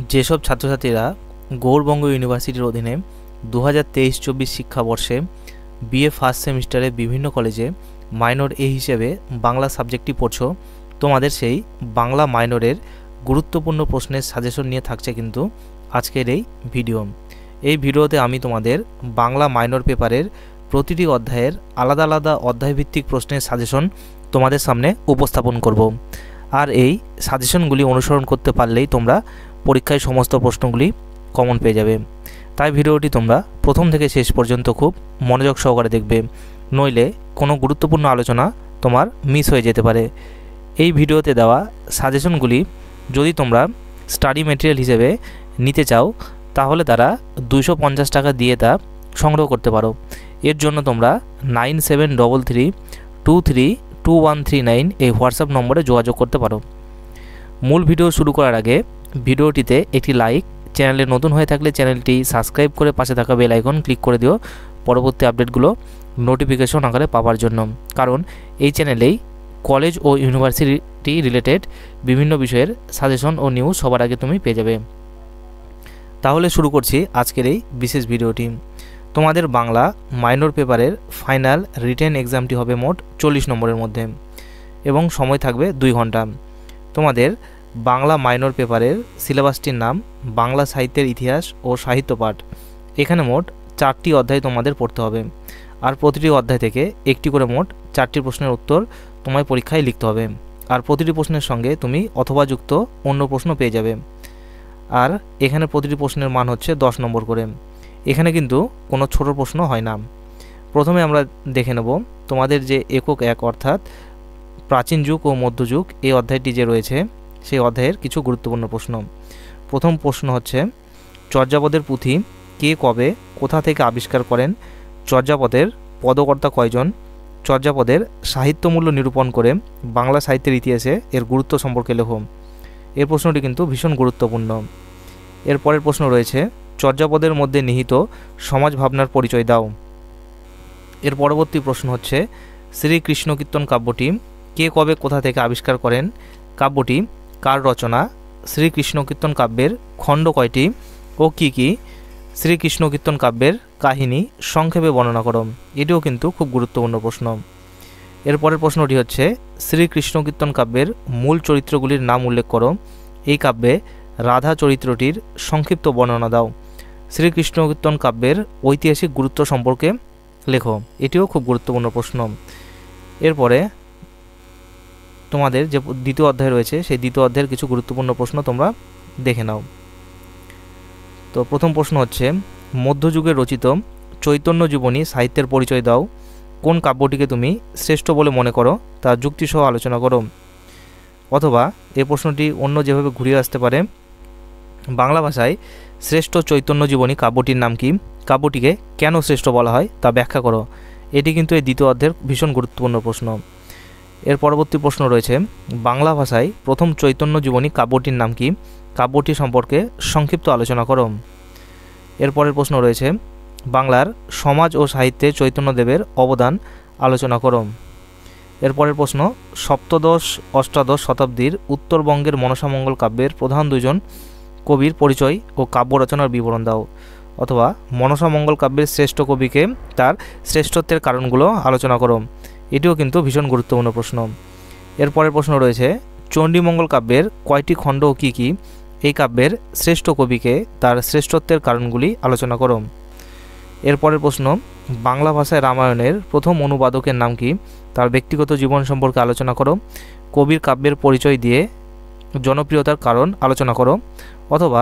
যেসব ছাত্রছাত্রীরা গৌড়বঙ্গ ইউনিভার্সিটির অধীনে 2023-24 শিক্ষাবর্ষে বিএ ফার্স্ট সেমিস্টারে বিভিন্ন কলেজে মাইনর এ হিসেবে বাংলা সাবজেক্টটি পড়ছো, তোমাদের সেই বাংলা মাইনরের গুরুত্বপূর্ণ প্রশ্নের সাজেশন নিয়ে থাকছে কিন্তু আজকের এই ভিডিও। এই ভিডিওতে আমি তোমাদের বাংলা মাইনর পেপারের প্রতিটি অধ্যায়ের আলাদা আলাদা অধ্যায়ভিত্তিক প্রশ্নের সাজেশন তোমাদের সামনে উপস্থাপন করব। আর এই সাজেশনগুলি অনুসরণ করতে পারলেই তোমরা পরীক্ষায় সমস্ত প্রশ্নগুলি কমন পেয়ে যাবে। তাই ভিডিওটি তোমরা প্রথম থেকে শেষ পর্যন্ত খুব মনোযোগ সহকারে দেখবে, নইলে কোনো গুরুত্বপূর্ণ আলোচনা তোমার মিস হয়ে যেতে পারে। এই ভিডিওতে দেওয়া সাজেশনগুলি যদি তোমরা স্টাডি মেটেরিয়াল হিসেবে নিতে চাও তাহলে তারা 250 টাকা দিয়ে তা সংগ্রহ করতে পারো। এর জন্য তোমরা 9733232139 এই হোয়াটসঅ্যাপ নম্বরে যোগাযোগ করতে পারো। মূল ভিডিও শুরু করার আগে ভিডিওটিতে একটি লাইক, চ্যানেলে নতুন হয়ে থাকলে চ্যানেলটি সাবস্ক্রাইব করে পাশে থাকা বেল আইকন ক্লিক করে দিও পরবর্তী আপডেটগুলো নোটিফিকেশন আকারে পাওয়ার জন্য, কারণ এই চ্যানেলেই কলেজ ও ইউনিভার্সিটি রিলেটেড বিভিন্ন বিষয়ের সাজেশন ও নিউজ সবার আগে তুমি পেয়ে যাবে। তাহলে শুরু করছি আজকের এই বিশেষ ভিডিওটি। তোমাদের বাংলা মাইনর পেপারের ফাইনাল রিটেন এক্সামটি হবে মোট 40 নম্বরের মধ্যে এবং সময় থাকবে 2 ঘন্টা। তোমাদের বাংলা মাইনর পেপারের সিলেবাসটির নাম বাংলা সাহিত্যের ইতিহাস ও সাহিত্য পাঠ। এখানে মোট 4টি অধ্যায় তোমাদের পড়তে হবে, আর প্রতিটি অধ্যায় থেকে একটি করে মোট 4টি প্রশ্নের উত্তর তোমায় পরীক্ষায় লিখতে হবে। আর প্রতিটি প্রশ্নের সঙ্গে তুমি অথবা যুক্ত অন্য প্রশ্ন পেয়ে যাবে। আর এখানে প্রতিটি প্রশ্নের মান হচ্ছে 10 নম্বর করে। এখানে কিন্তু কোনো ছোট প্রশ্ন হয় না। প্রথমে আমরা দেখে নেব তোমাদের যে একক 1 অর্থাৎ প্রাচীন যুগ ও মধ্যযুগ এই অধ্যায়টি যে রয়েছে সেই অধ্যায়ের কিছু গুরুত্বপূর্ণ প্রশ্ন। প্রথম প্রশ্ন হচ্ছে, চর্যাপদের পুঁথি কে কবে কোথা থেকে আবিষ্কার করেন? চর্যাপদের পদকর্তা কয়জন? চর্যাপদের সাহিত্যমূল্য নিরূপণ করে বাংলা সাহিত্যের ইতিহাসে এর গুরুত্ব সম্পর্কে লেখো। এই প্রশ্নটি কিন্তু ভীষণ গুরুত্বপূর্ণ। এর পরের প্রশ্ন রয়েছে, চর্যাপদের মধ্যে নিহিত সমাজ ভাবনার পরিচয় দাও। এর পরবর্তী প্রশ্ন হচ্ছে, শ্রীকৃষ্ণ কীর্তন কাব্যটি কে কবে কোথা থেকে আবিষ্কার করেন? কাব্যটি কার রচনা? শ্রীকৃষ্ণ কীর্তন কাব্যের খণ্ড কয়টি ও কী কী? শ্রীকৃষ্ণ কীর্তন কাব্যের কাহিনী সংক্ষেপে বর্ণনা করো। এটিও কিন্তু খুব গুরুত্বপূর্ণ প্রশ্ন। এরপরের প্রশ্নটি হচ্ছে, শ্রীকৃষ্ণ কীর্তন কাব্যের মূল চরিত্রগুলির নাম উল্লেখ করো। এই কাব্যে রাধা চরিত্রটির সংক্ষিপ্ত বর্ণনা দাও। শ্রীকৃষ্ণ কীর্তন কাব্যের ঐতিহাসিক গুরুত্ব সম্পর্কে লেখো। এটিও খুব গুরুত্বপূর্ণ প্রশ্ন। এরপরে তোমাদের যে দ্বিতীয় অধ্যায় রয়েছে সেই দ্বিতীয় অধ্যায়ের কিছু গুরুত্বপূর্ণ প্রশ্ন তোমরা দেখে নাও। তো প্রথম প্রশ্ন হচ্ছে, মধ্যযুগে রচিত চৈতন্য জীবনী সাহিত্যের পরিচয় দাও। কোন কাব্যটিকে তুমি শ্রেষ্ঠ বলে মনে করো তা যুক্তিসহ আলোচনা করো। অথবা এই প্রশ্নটি অন্য যেভাবে ঘুরিয়ে আসতে পারে, বাংলা ভাষায় শ্রেষ্ঠ চৈতন্য জীবনী কাব্যটির নাম কি? কাব্যটিকে কেন শ্রেষ্ঠ বলা হয় তা ব্যাখ্যা করো। এটি কিন্তু এই দ্বিতীয় অধ্যায়ের ভীষণ গুরুত্বপূর্ণ প্রশ্ন। এর পরবর্তী প্রশ্ন রয়েছে, বাংলা ভাষায় প্রথম চৈতন্য জীবনী কাব্যটির নাম কি? কাব্যটি সম্পর্কে সংক্ষিপ্ত আলোচনা করো। এরপরের প্রশ্ন রয়েছে, বাংলার সমাজ ও সাহিত্যে চৈতন্যদেবের অবদান আলোচনা করো। এরপরের প্রশ্ন, সপ্তদশ অষ্টাদশ শতাব্দীর উত্তরবঙ্গের মনসামঙ্গল কাব্যের প্রধান 2জন কবির পরিচয় ও কাব্য রচনার বিবরণ দাও। অথবা মনসামঙ্গল কাব্যের শ্রেষ্ঠ কবিকে তার শ্রেষ্ঠত্বের কারণগুলো আলোচনা করো। এটিও কিন্তু ভীষণ গুরুত্বপূর্ণ প্রশ্ন। এরপরের প্রশ্ন রয়েছে, চণ্ডীমঙ্গল কাব্যের কয়টি খণ্ড ও কী কী? এই কাব্যের শ্রেষ্ঠ কবিকে তার শ্রেষ্ঠত্বের কারণগুলি আলোচনা করো। এরপরের প্রশ্ন, বাংলা ভাষায় রামায়ণের প্রথম অনুবাদকের নাম কি? তার ব্যক্তিগত জীবন সম্পর্কে আলোচনা করো। কবির কাব্যের পরিচয় দিয়ে জনপ্রিয়তার কারণ আলোচনা করো। অথবা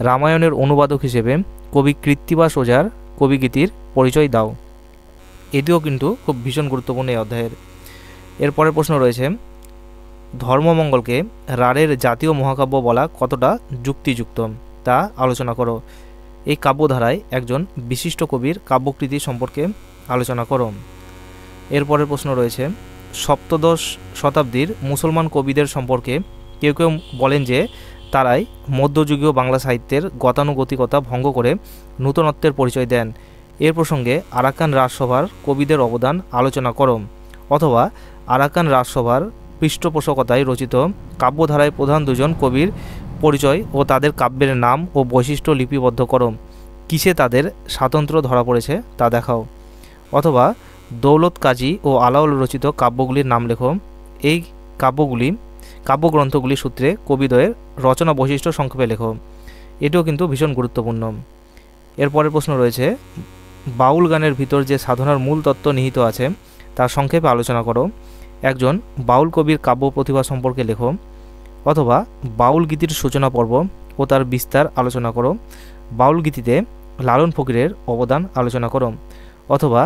রামায়ণের অনুবাদক হিসেবে কবি কৃত্তিবাস ওঝার কবিগীতির পরিচয় দাও। এটিও কিন্তু খুব ভীষণ গুরুত্বপূর্ণ এই অধ্যায়ের। এরপরের প্রশ্ন রয়েছে, ধর্মমঙ্গলকে রাঢ়ের জাতীয় মহাকাব্য বলা কতটা যুক্তিযুক্ত তা আলোচনা করো। এই কাব্যধারায় একজন বিশিষ্ট কবির কাব্যকৃতি সম্পর্কে আলোচনা করো। এরপরের প্রশ্ন রয়েছে, সপ্তদশ শতাব্দীর মুসলমান কবিদের সম্পর্কে কেউ কেউ বলেন যে তারাই মধ্যযুগীয় বাংলা সাহিত্যের গতানুগতিকতা ভঙ্গ করে নূতনত্বের পরিচয় দেন। এর প্রসঙ্গে আরাকান রাজসভার কবিদের অবদান আলোচনা করো। অথবা আরাকান রাজসভার পৃষ্ঠপোষকতায় রচিত কাব্যধারায় প্রধান 2জন কবির পরিচয় ও তাদের কাব্যের নাম ও বৈশিষ্ট্য লিপিবদ্ধ করো। কিসে তাদের স্বাতন্ত্র্য ধরা পড়েছে তা দেখাও। অথবা দৌলত কাজী ও আলাউল রচিত কাব্যগুলির নাম লেখো। এই কাব্যগ্রন্থগুলির সূত্রে কবিদ্বয়ের রচনা বৈশিষ্ট্য সংক্ষেপে লেখো। এটিও কিন্তু ভীষণ গুরুত্বপূর্ণ। এরপরের প্রশ্ন রয়েছে, বাউল গানের ভিতর যে সাধনার মূল তত্ত্ব নিহিত আছে তার সংক্ষেপে আলোচনা করো। একজন বাউল কবির কাব্য প্রতিভা সম্পর্কে লেখো। অথবা বাউল গীতির সূচনা পর্ব ও তার বিস্তার আলোচনা করো। বাউল গীতিতে লালন ফকিরের অবদান আলোচনা করো। অথবা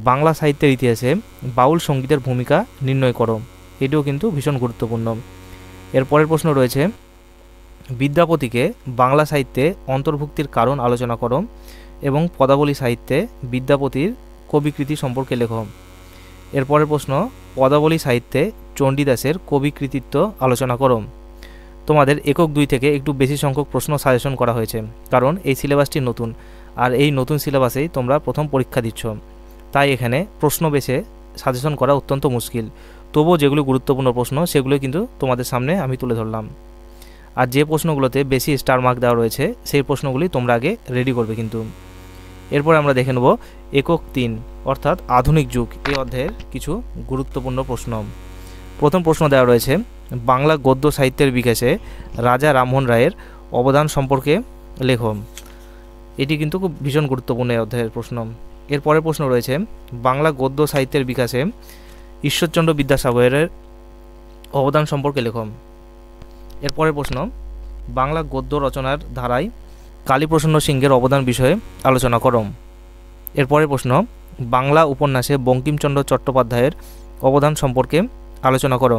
বাংলা সাহিত্যের ইতিহাসে বাউল সঙ্গীতের ভূমিকা নির্ণয় করো। এটিও কিন্তু ভীষণ গুরুত্বপূর্ণ। এরপরের প্রশ্ন রয়েছে, বিদ্যাপতিকে বাংলা সাহিত্যে অন্তর্ভুক্তির কারণ আলোচনা করো এবং পদাবলী সাহিত্যে বিদ্যাপতির কবিকৃতি সম্পর্কে লেখো। এরপরের প্রশ্ন, পদাবলী সাহিত্যে চণ্ডীদাসের কবিকৃতিত্ব আলোচনা করো। তোমাদের একক 2 থেকে একটু বেশি সংখ্যক প্রশ্ন সাজেশন করা হয়েছে, কারণ এই সিলেবাসটি নতুন, আর এই নতুন সিলেবাসেই তোমরা প্রথম পরীক্ষা দিচ্ছ, তাই এখানে প্রশ্ন বেছে সাজেশন করা অত্যন্ত মুশকিল। তবুও যেগুলো গুরুত্বপূর্ণ প্রশ্ন সেগুলো কিন্তু তোমাদের সামনে আমি তুলে ধরলাম। আর যে প্রশ্নগুলোতে বেশি স্টার মার্ক দেওয়া রয়েছে সেই প্রশ্নগুলি তোমরা আগে রেডি করবে কিন্তু। এরপর আমরা দেখে নেব একক 3 অর্থাৎ আধুনিক যুগ এই অধ্যায়ের কিছু গুরুত্বপূর্ণ প্রশ্ন। প্রথম প্রশ্ন দেওয়া রয়েছে, বাংলা গদ্য সাহিত্যের বিকাশে রাজা রামমোহন রায়ের অবদান সম্পর্কে লেখো। এটি কিন্তু খুব ভীষণ গুরুত্বপূর্ণ এই অধ্যায়ের প্রশ্ন। এরপরের প্রশ্ন রয়েছে, বাংলা গদ্য সাহিত্যের বিকাশে ঈশ্বরচন্দ্র বিদ্যাসাগরের অবদান সম্পর্কে লেখো। এরপরের প্রশ্ন, বাংলা গদ্য রচনার ধারায় কালীপ্রসন্ন সিংহের অবদান বিষয়ে আলোচনা করো। এরপরের প্রশ্ন, বাংলা উপন্যাসে বঙ্কিমচন্দ্র চট্টোপাধ্যায়ের অবদান সম্পর্কে আলোচনা করো।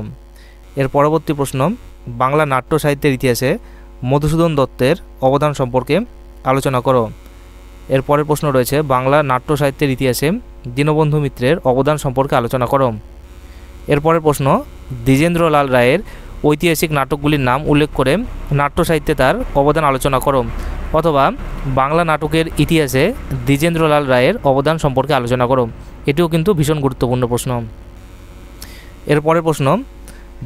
এর পরবর্তী প্রশ্ন, বাংলা নাট্য সাহিত্যের ইতিহাসে মধুসূদন দত্তের অবদান সম্পর্কে আলোচনা করো। এরপরের প্রশ্ন রয়েছে, বাংলা নাট্য সাহিত্যের ইতিহাসে দীনবন্ধু মিত্রের অবদান সম্পর্কে আলোচনা করো। এরপরের প্রশ্ন, দ্বিজেন্দ্রলাল রায়ের ঐতিহাসিক নাটকগুলির নাম উল্লেখ করে নাট্য সাহিত্যে তার অবদান আলোচনা করো। অথবা বাংলা নাটকের ইতিহাসে দ্বিজেন্দ্রলাল রায়ের অবদান সম্পর্কে আলোচনা করো। এটিও কিন্তু ভীষণ গুরুত্বপূর্ণ প্রশ্ন। এরপরের প্রশ্ন,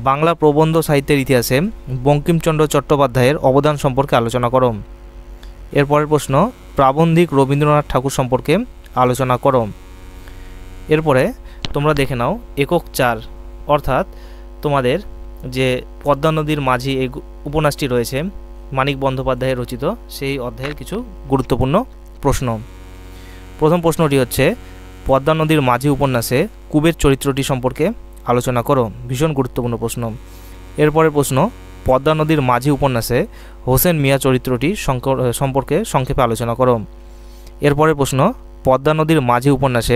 বাংলা প্রবন্ধ সাহিত্যের ইতিহাসে বঙ্কিমচন্দ্র চট্টোপাধ্যায়ের অবদান সম্পর্কে আলোচনা করো। এরপরের প্রশ্ন, প্রাবন্ধিক রবীন্দ্রনাথ ঠাকুর সম্পর্কে আলোচনা করো। এরপরে তোমরা দেখে নাও একক 4 অর্থাৎ তোমাদের যে পদ্মা নদীর মাঝি এই উপন্যাসটি রয়েছে মানিক বন্দ্যোপাধ্যায়ের রচিত, সেই অধ্যায়ের কিছু গুরুত্বপূর্ণ প্রশ্ন। প্রথম প্রশ্নটি হচ্ছে, পদ্মা নদীর মাঝি উপন্যাসে কুবের চরিত্রটি সম্পর্কে আলোচনা করো। ভীষণ গুরুত্বপূর্ণ প্রশ্ন। এরপরের প্রশ্ন, পদ্মা নদীর মাঝি উপন্যাসে হোসেন মিয়া চরিত্রটি সম্পর্কে সংক্ষেপে আলোচনা করো। এরপরের প্রশ্ন, পদ্মা নদীর মাঝি উপন্যাসে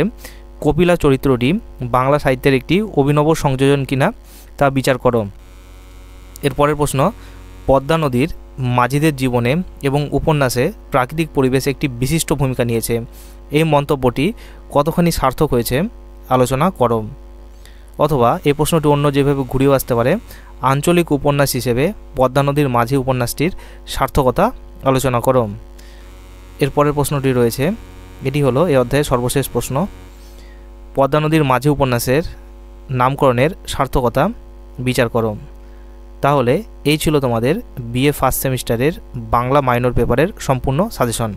কপিলা চরিত্রটি বাংলা সাহিত্যের একটি অভিনব সংযোজন কিনা তা বিচার করো। এরপরের প্রশ্ন, পদ্মা নদীর মাঝিদের জীবনে এবং উপন্যাসে প্রাকৃতিক পরিবেশ একটি বিশিষ্ট ভূমিকা নিয়েছে, এই মন্তব্যটি কতখানি সার্থক হয়েছে আলোচনা করো। অথবা এই প্রশ্নটি অন্য যেভাবে ঘুরিয়েও আসতে পারে, আঞ্চলিক উপন্যাস হিসেবে পদ্মা নদীর মাঝি উপন্যাসটির সার্থকতা আলোচনা করো। এরপরের প্রশ্নটি রয়েছে, এটি হলো এই অধ্যায়ের সর্বশেষ প্রশ্ন, পদ্মা নদীর মাঝি উপন্যাসের নামকরণের সার্থকতা বিচার করো। তাহলে এই ছিল তোমাদের বিএ ফার্স্ট সেমিস্টারের বাংলা মাইনর পেপারের সম্পূর্ণ সাজেশন।